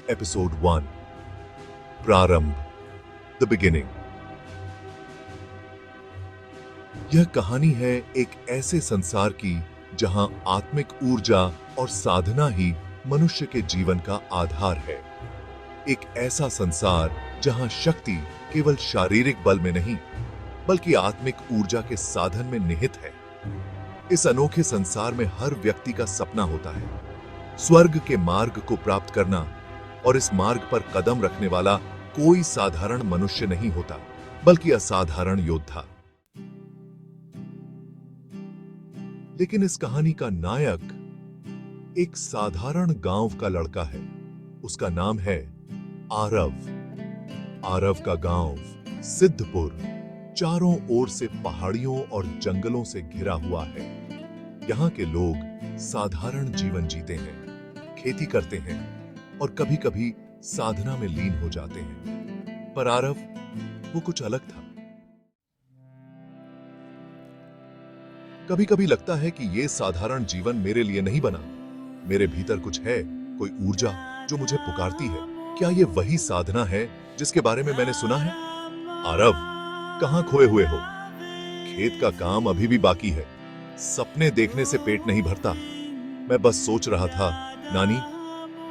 Episode 1 प्रारंभ the beginning. यह कहानी है एक ऐसे संसार की जहां आत्मिक ऊर्जा और साधना ही मनुष्य के जीवन का आधार है। एक ऐसा संसार जहां शक्ति केवल शारीरिक बल में नहीं बल्कि आत्मिक ऊर्जा के साधन में निहित है। इस अनोखे संसार में हर व्यक्ति का सपना होता है स्वर्ग के मार्ग को प्राप्त करना, और इस मार्ग पर कदम रखने वाला कोई साधारण मनुष्य नहीं होता बल्कि असाधारण योद्धा। लेकिन इस कहानी का नायक एक साधारण गांव का लड़का है। उसका नाम है आरव। आरव का गांव सिद्धपुर चारों ओर से पहाड़ियों और जंगलों से घिरा हुआ है। यहाँ के लोग साधारण जीवन जीते हैं, खेती करते हैं और कभी-कभी साधना में लीन हो जाते हैं। पर आरव वो कुछ अलग था। कभी-कभी लगता है कि ये साधारण जीवन मेरे लिए नहीं बना। मेरे भीतर कुछ है, कोई ऊर्जा जो मुझे पुकारती है। क्या ये वही साधना है जिसके बारे में मैंने सुना है? आरव, कहां खोए हुए हो? खेत का काम अभी भी बाकी है। सपने देखने से पेट नहीं भरता। मैं बस सोच रहा था, नानी,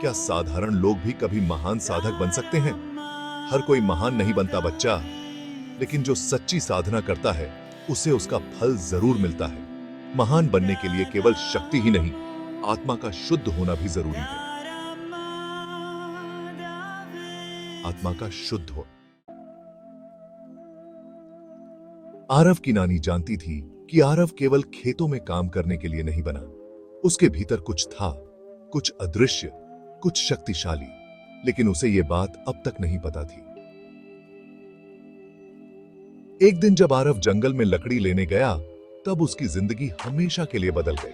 क्या साधारण लोग भी कभी महान साधक बन सकते हैं? हर कोई महान नहीं बनता बच्चा, लेकिन जो सच्ची साधना करता है उसे उसका फल जरूर मिलता है। महान बनने के लिए केवल शक्ति ही नहीं, आत्मा का शुद्ध होना भी जरूरी है। आत्मा का शुद्ध हो। आरव की नानी जानती थी कि आरव केवल खेतों में काम करने के लिए नहीं बना। उसके भीतर कुछ था, कुछ अदृश्य, कुछ शक्तिशाली, लेकिन उसे यह बात अब तक नहीं पता थी। एक दिन जब आरव जंगल में लकड़ी लेने गया, तब उसकी जिंदगी हमेशा के लिए बदल गई।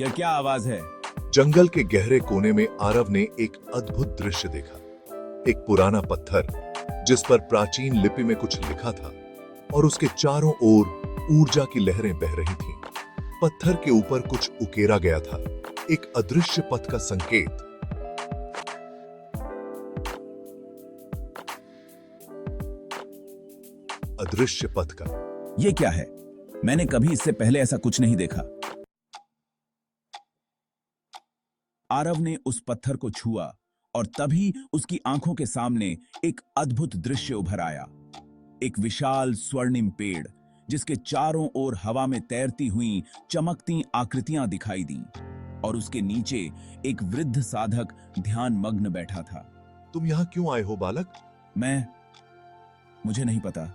यह क्या आवाज है? जंगल के गहरे कोने में आरव ने एक अद्भुत दृश्य देखा। एक पुराना पत्थर जिस पर प्राचीन लिपि में कुछ लिखा था और उसके चारों ओर ऊर्जा की लहरें बह रही थीं। पत्थर के ऊपर कुछ उकेरा गया था, एक अदृश्य पथ का संकेत। अदृश्य पथ का। यह क्या है? मैंने कभी इससे पहले ऐसा कुछ नहीं देखा। आरव ने उस पत्थर को छुआ और तभी उसकी आंखों के सामने एक अद्भुत दृश्य उभर आया। एक विशाल स्वर्णिम पेड़ जिसके चारों ओर हवा में तैरती हुई चमकती आकृतियां दिखाई दी, और उसके नीचे एक वृद्ध साधक ध्यान मग्न बैठा था। तुम यहां क्यों आए हो बालक? मुझे नहीं पता।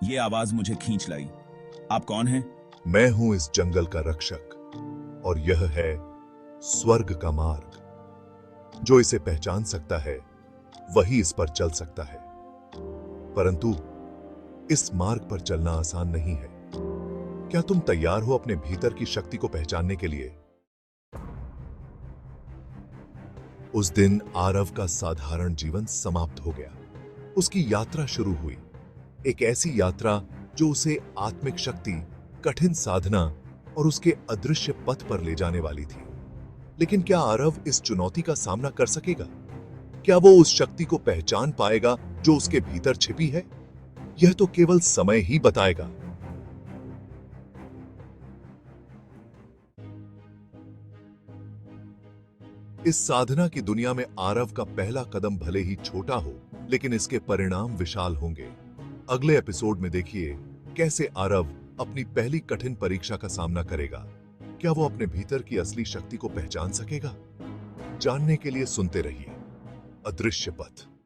ये आवाज मुझे खींच लाई। आप कौन हैं? मैं हूं इस जंगल का रक्षक, और यह है स्वर्ग का मार्ग। जो इसे पहचान सकता है वही इस पर चल सकता है, परंतु इस मार्ग पर चलना आसान नहीं है। क्या तुम तैयार हो अपने भीतर की शक्ति को पहचानने के लिए? उस दिन आरव का साधारण जीवन समाप्त हो गया। उसकी यात्रा शुरू हुई, एक ऐसी यात्रा जो उसे आत्मिक शक्ति, कठिन साधना और उसके अदृश्य पथ पर ले जाने वाली थी। लेकिन क्या आरव इस चुनौती का सामना कर सकेगा? क्या वो उस शक्ति को पहचान पाएगा जो उसके भीतर छिपी है? यह तो केवल समय ही बताएगा। इस साधना की दुनिया में आरव का पहला कदम भले ही छोटा हो, लेकिन इसके परिणाम विशाल होंगे। अगले एपिसोड में देखिए कैसे आरव अपनी पहली कठिन परीक्षा का सामना करेगा। क्या वो अपने भीतर की असली शक्ति को पहचान सकेगा? जानने के लिए सुनते रहिए अदृश्य पथ।